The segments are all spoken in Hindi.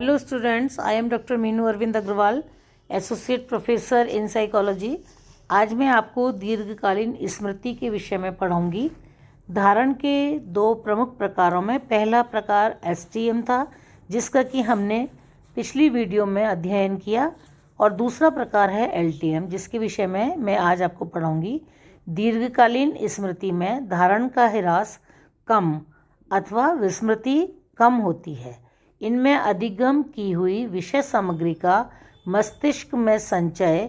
Hello students, I am doctor Meenu Arvind Agarwal, associate professor in psychology. आज मैं आपको दीर्घकालीन स्मृति के विषय में पढ़ाऊंगी। धारण के दो प्रमुख प्रकारों में पहला प्रकार एसटीएम था, जिसका कि हमने पिछली वीडियो में अध्ययन किया, और दूसरा प्रकार है एलटीएम, जिसके विषय में मैं आज आपको पढ़ाऊंगी। दीर्घकालीन स्मृति में धारण का ह्रास कम अथवा विस्मृति कम होती है। इनमें अधिगम की हुई विषय सामग्री का मस्तिष्क में संचय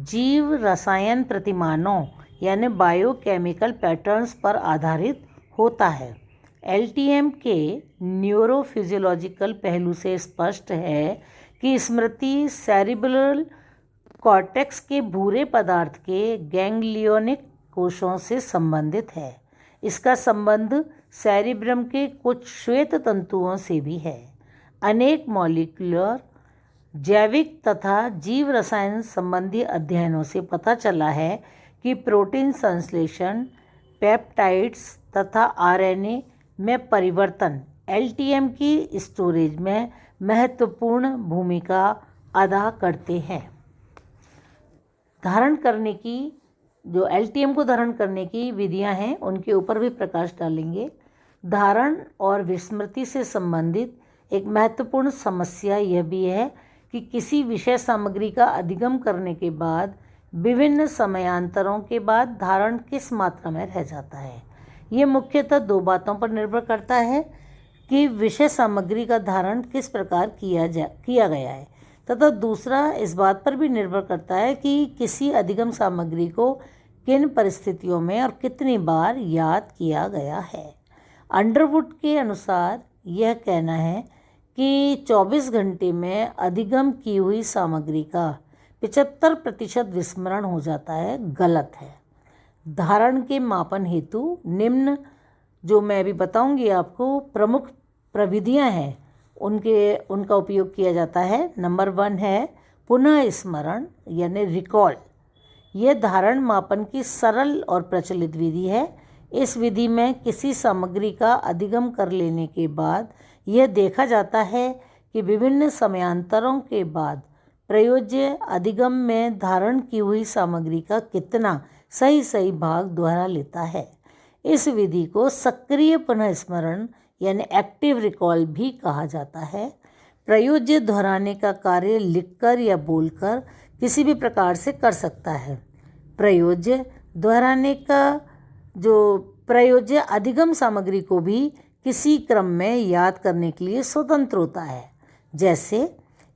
जीव रसायन प्रतिमानों यानी बायोकेमिकल पैटर्न्स पर आधारित होता है। एलटीएम के न्यूरोफिजियोलॉजिकल पहलू से स्पष्ट है कि स्मृति सेरिब्रल कॉर्टेक्स के भूरे पदार्थ के गैंग्लियोनिक कोशों से संबंधित है। इसका संबंध सेरिब्रम के कुछ श्वेत तंतुओं से भी है। अनेक मॉलिक्यूलर जैविक तथा जीव रसायन संबंधी अध्ययनों से पता चला है कि प्रोटीन संश्लेषण, पेप्टाइड्स तथा आरएनए में परिवर्तन एलटीएम की स्टोरेज में महत्वपूर्ण भूमिका अदा करते हैं। धारण करने की जो एलटीएम को धारण करने की विधियां हैं, उनके ऊपर भी प्रकाश डालेंगे। धारण और विस्मृति से संबंधित एक महत्वपूर्ण समस्या यह भी है कि किसी विषय सामग्री का अधिगम करने के बाद विभिन्न समयांतरों के बाद धारण किस मात्रा में रह जाता है। ये मुख्यतः दो बातों पर निर्भर करता है कि विषय सामग्री का धारण किस प्रकार किया गया है, तथा दूसरा इस बात पर भी निर्भर करता है कि किसी अधिगम सामग्री को किन परिस्थितियों में और कितनी बार याद किया गया है। अंडरवुड के अनुसार यह कहना है कि 24 घंटे में अधिगम की हुई सामग्री का 75% विस्मरण हो जाता है, गलत है। धारण के मापन हेतु निम्न जो मैं अभी बताऊंगी आपको प्रमुख प्रविधियां हैं, उनका उपयोग किया जाता है। नंबर 1 है पुनः स्मरण यानी रिकॉल। यह धारण मापन की सरल और प्रचलित विधि है। इस विधि में किसी सामग्री का अधिगम कर लेने के बाद यह देखा जाता है कि विभिन्न समयांतरों के बाद प्रयोज्य अधिगम में धारण की हुई सामग्री का कितना सही भाग दोहरा लेता है। इस विधि को सक्रिय पुनः स्मरण यानी एक्टिव रिकॉल भी कहा जाता है। प्रयोज्य दोहराने का कार्य लिखकर या बोलकर किसी भी प्रकार से कर सकता है। प्रयोज्य दोहराने का जो प्रयोज्य अधिगम सामग्री को भी किसी क्रम में याद करने के लिए स्वतंत्र होता है। जैसे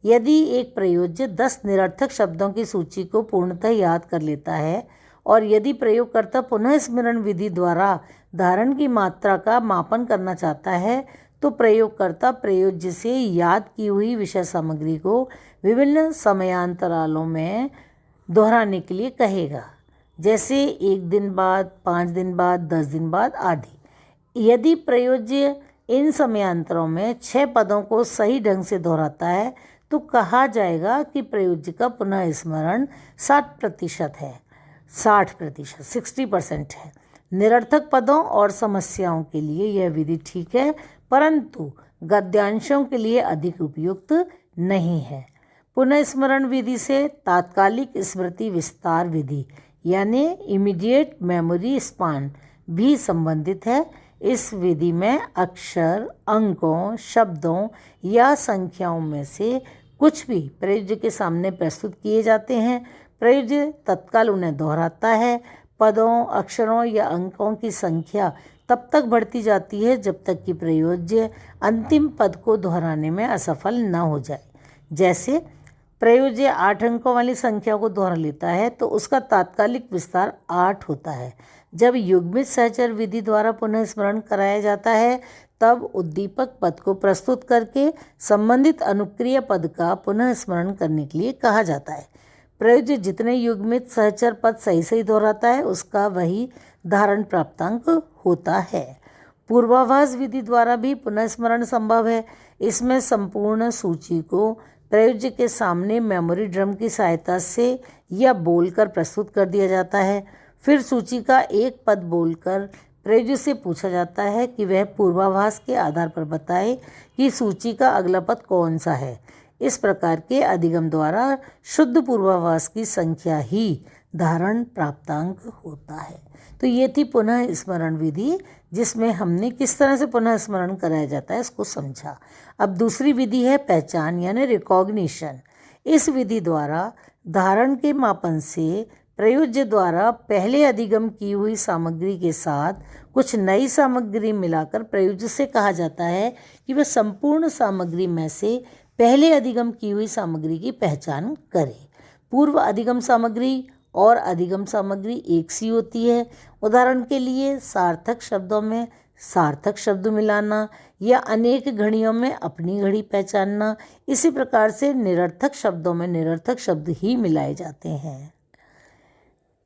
यदि एक प्रयोज्य 10 निरर्थक शब्दों की सूची को पूर्णतः याद कर लेता है, और यदि प्रयोगकर्ता पुनः स्मरण विधि द्वारा धारण की मात्रा का मापन करना चाहता है, तो प्रयोगकर्ता प्रयोज्य से याद की हुई विषय सामग्री को विभिन्न समयांतरालों में दोहराने के लिए कहेगा, जैसे 1 दिन बाद, 5 दिन बाद, 10 दिन बाद आदि। यदि प्रयोज्य इन समयांतरों में 6 पदों को सही ढंग से दोहराता है, तो कहा जाएगा कि प्रयोज्य का पुनः स्मरण 60% है, 60% है। निरर्थक पदों और समस्याओं के लिए यह विधि ठीक है, परंतु गद्यांशों के लिए अधिक उपयुक्त नहीं है। पुनः स्मरण विधि से तात्कालिक स्मृति विस्तार विधि यानी इमीडिएट मेमोरी स्पान भी संबंधित है। इस विधि में अक्षर, अंकों, शब्दों या संख्याओं में से कुछ भी प्रयोज्य के सामने प्रस्तुत किए जाते हैं। प्रयोज्य तत्काल उन्हें दोहराता है। पदों, अक्षरों या अंकों की संख्या तब तक बढ़ती जाती है जब तक कि प्रयोज्य अंतिम पद को दोहराने में असफल न हो जाए। जैसे प्रयोज्य 8 अंकों वाली संख्या को दोहरा लेता है तो उसका तात्कालिक विस्तार 8 होता है। जब युग्मित सहचर विधि द्वारा पुनः स्मरण कराया जाता है, तब उद्दीपक पद को प्रस्तुत करके संबंधित अनुक्रिय पद का पुनः स्मरण करने के लिए कहा जाता है। प्रयोज्य जितने युग्मित सहचर पद सही दोहराता है, उसका वही धारण प्राप्तांक होता है। पूर्वाभास विधि द्वारा भी पुनः स्मरण संभव है। इसमें संपूर्ण सूची को प्रयोज्य के सामने मेमोरी ड्रम की सहायता से या बोलकर प्रस्तुत कर दिया जाता है। फिर सूची का एक पद बोलकर प्रयोज्य से पूछा जाता है कि वह पूर्वाभास के आधार पर बताए कि सूची का अगला पद कौन सा है। इस प्रकार के अधिगम द्वारा शुद्ध पूर्वाभास की संख्या ही धारण प्राप्तांक होता है। तो ये थी पुनः स्मरण विधि, जिसमें हमने किस तरह से पुनः स्मरण कराया जाता है इसको समझा। अब दूसरी विधि है पहचान यानी रिकॉग्निशन। इस विधि द्वारा धारण के मापन से प्रयोज्य द्वारा पहले अधिगम की हुई सामग्री के साथ कुछ नई सामग्री मिलाकर प्रयोज्य से कहा जाता है कि वह संपूर्ण सामग्री में से पहले अधिगम की हुई सामग्री की पहचान करे। पूर्व अधिगम सामग्री और अधिगम सामग्री एक सी होती है। उदाहरण के लिए सार्थक शब्दों में सार्थक शब्द मिलाना या अनेक घड़ियों में अपनी घड़ी पहचानना। इसी प्रकार से निरर्थक शब्दों में निरर्थक शब्द ही मिलाए जाते हैं।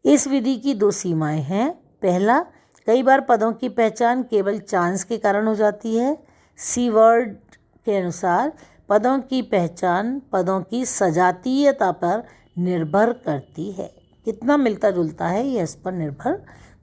इस विधि की दो सीमाएं हैं। पहला, कई बार पदों की पहचान केवल चांस के कारण हो जाती है। सी वर्ड के अनुसार पदों की पहचान पदों की सजातीयता पर निर्भर करती है। कितना मिलता जुलता है यह इस पर निर्भर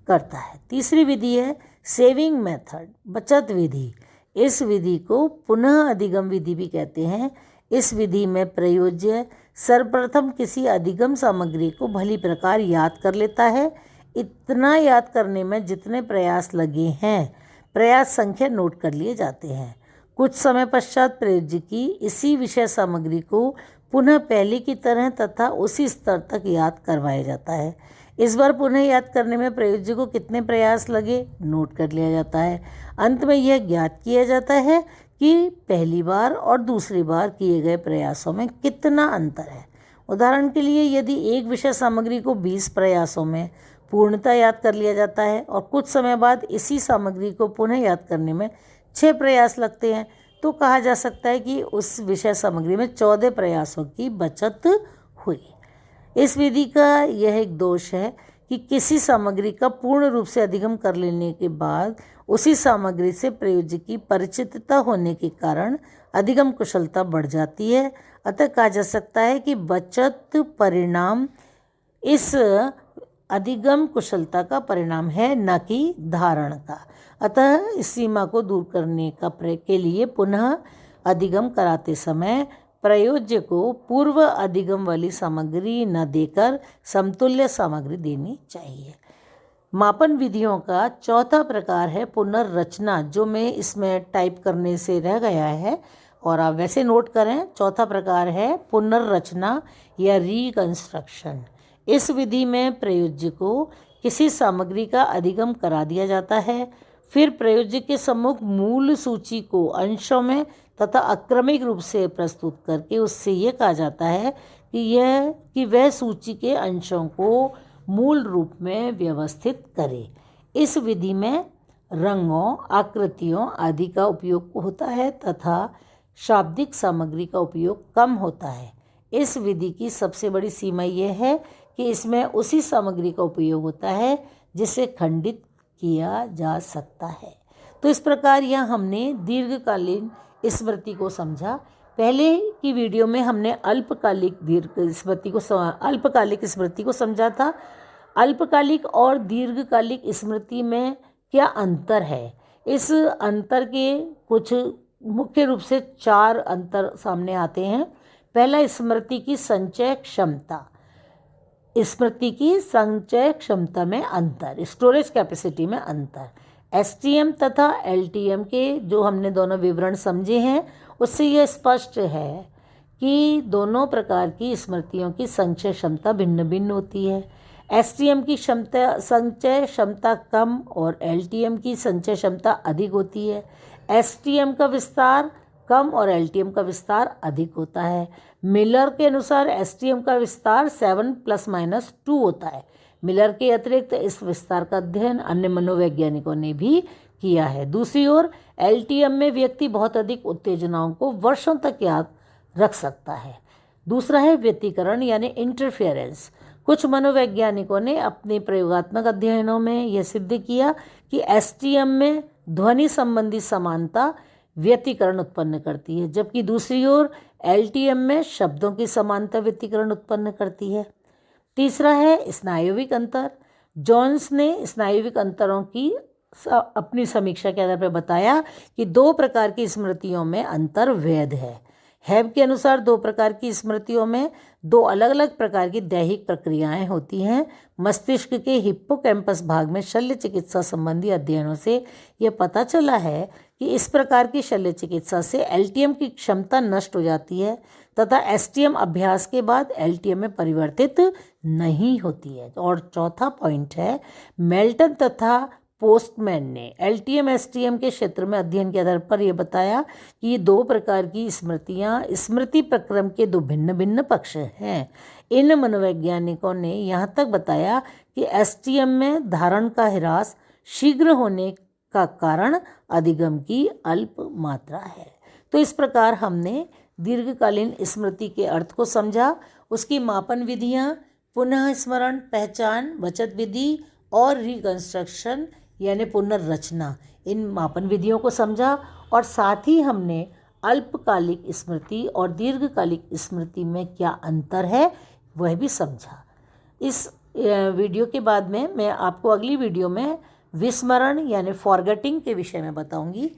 करता है। तीसरी विधि है सेविंग मेथड, बचत विधि। इस विधि को पुनः अधिगम विधि भी कहते हैं। इस विधि में प्रयोज्य सर्वप्रथम किसी अधिगम सामग्री को भली प्रकार याद कर लेता है। इतना याद करने में जितने प्रयास लगे हैं, प्रयास संख्या नोट कर लिए जाते हैं। कुछ समय पश्चात प्रयोज्य की इसी विषय सामग्री को पुनः पहले की तरह तथा उसी स्तर तक याद करवाया जाता है। इस बार पुनः याद करने में प्रयोज्य को कितने प्रयास लगे नोट कर लिया जाता है। अंत में यह ज्ञात किया जाता है कि पहली बार और दूसरी बार किए गए प्रयासों में कितना अंतर है। उदाहरण के लिए यदि एक विषय सामग्री को 20 प्रयासों में पूर्णतः याद कर लिया जाता है और कुछ समय बाद इसी सामग्री को पुनः याद करने में 6 प्रयास लगते हैं, तो कहा जा सकता है कि उस विषय सामग्री में 14 प्रयासों की बचत हुई। इस विधि का यह एक दोष है कि किसी सामग्री का पूर्ण रूप से अधिगम कर लेने के बाद उसी सामग्री से प्रयोज्य की परिचितता होने के कारण अधिगम कुशलता बढ़ जाती है। अतः कहा जा सकता है कि बचत परिणाम इस अधिगम कुशलता का परिणाम है, न कि धारण का। अतः इस सीमा को दूर करने के लिए पुनः अधिगम कराते समय प्रयोज्य को पूर्व अधिगम वाली सामग्री न देकर समतुल्य सामग्री देनी चाहिए। मापन विधियों का चौथा प्रकार है पुनर्रचना, जो मैं इसमें टाइप करने से रह गया है और आप वैसे नोट करें। चौथा प्रकार है पुनर्रचना या रिकंस्ट्रक्शन। इस विधि में प्रयोज्य को किसी सामग्री का अधिगम करा दिया जाता है, फिर प्रयोज्य के सम्मुख मूल सूची को अंशों में तथा अक्रमिक रूप से प्रस्तुत करके उससे यह कहा जाता है कि वह सूची के अंशों को मूल रूप में व्यवस्थित करे। इस विधि में रंगों, आकृतियों आदि का उपयोग होता है तथा शाब्दिक सामग्री का उपयोग कम होता है। इस विधि की सबसे बड़ी सीमा यह है कि इसमें उसी सामग्री का उपयोग होता है जिसे खंडित किया जा सकता है। तो इस प्रकार यह हमने दीर्घकालीन स्मृति को समझा। पहले की वीडियो में हमने अल्पकालिक स्मृति को समझा था। अल्पकालिक और दीर्घकालिक स्मृति में क्या अंतर है? इस अंतर के कुछ मुख्य रूप से 4 अंतर सामने आते हैं। पहला, स्मृति की संचय क्षमता। स्मृति की संचय क्षमता में अंतर, स्टोरेज कैपेसिटी में अंतर। एसटीएम तथा एलटीएम के जो हमने दोनों विवरण समझे हैं, उससे यह स्पष्ट है कि दोनों प्रकार की स्मृतियों की संचय क्षमता भिन्न भिन्न होती है। एसटीएम की संचय क्षमता कम और एलटीएम की संचय क्षमता अधिक होती है। एसटीएम का विस्तार कम और एलटीएम का विस्तार अधिक होता है। मिलर के अनुसार एसटीएम का विस्तार 7 ± 2 होता है। मिलर के अतिरिक्त इस विस्तार का अध्ययन अन्य मनोवैज्ञानिकों ने भी किया है। दूसरी ओर एलटीएम में व्यक्ति बहुत अधिक उत्तेजनाओं को वर्षों तक याद रख सकता है। दूसरा है व्यतिकरण यानी इंटरफेरेंस। कुछ मनोवैज्ञानिकों ने अपने प्रयोगात्मक अध्ययनों में यह सिद्ध किया कि एसटीएम में ध्वनि संबंधी समानता व्यतिकरण उत्पन्न करती है, जबकि दूसरी ओर एलटीएम में शब्दों की समानता व्यतिकरण उत्पन्न करती है। तीसरा है स्नायविक अंतर। जोन्स ने स्नायविक अंतरों की अपनी समीक्षा के आधार पर बताया कि 2 प्रकार की स्मृतियों में अंतर वैध है। हैब के अनुसार 2 प्रकार की स्मृतियों में 2 अलग अलग प्रकार की दैहिक प्रक्रियाएं होती हैं। मस्तिष्क के हिप्पोकैम्पस भाग में शल्य चिकित्सा संबंधी अध्ययनों से यह पता चला है कि इस प्रकार की शल्य चिकित्सा से एलटीएम की क्षमता नष्ट हो जाती है तथा एसटीएम अभ्यास के बाद एलटीएम में परिवर्तित नहीं होती है। और चौथा पॉइंट है, मेल्टन तथा पोस्टमैन ने एलटीएम एसटीएम के क्षेत्र में अध्ययन के आधार पर यह बताया कि ये 2 प्रकार की स्मृतियाँ स्मृति प्रक्रम के 2 भिन्न भिन्न पक्ष हैं। इन मनोवैज्ञानिकों ने यहाँ तक बताया कि एसटीएम में धारण का ह्रास शीघ्र होने का कारण अधिगम की अल्प मात्रा है। तो इस प्रकार हमने दीर्घकालीन स्मृति के अर्थ को समझा, उसकी मापन विधियाँ, पुनः स्मरण, पहचान, बचत विधि और रिकंस्ट्रक्शन यानी पुनर्रचना, इन मापन विधियों को समझा और साथ ही हमने अल्पकालिक स्मृति और दीर्घकालिक स्मृति में क्या अंतर है वह भी समझा। इस वीडियो के बाद में मैं आपको अगली वीडियो में विस्मरण यानी फॉरगेटिंग के विषय में बताऊंगी।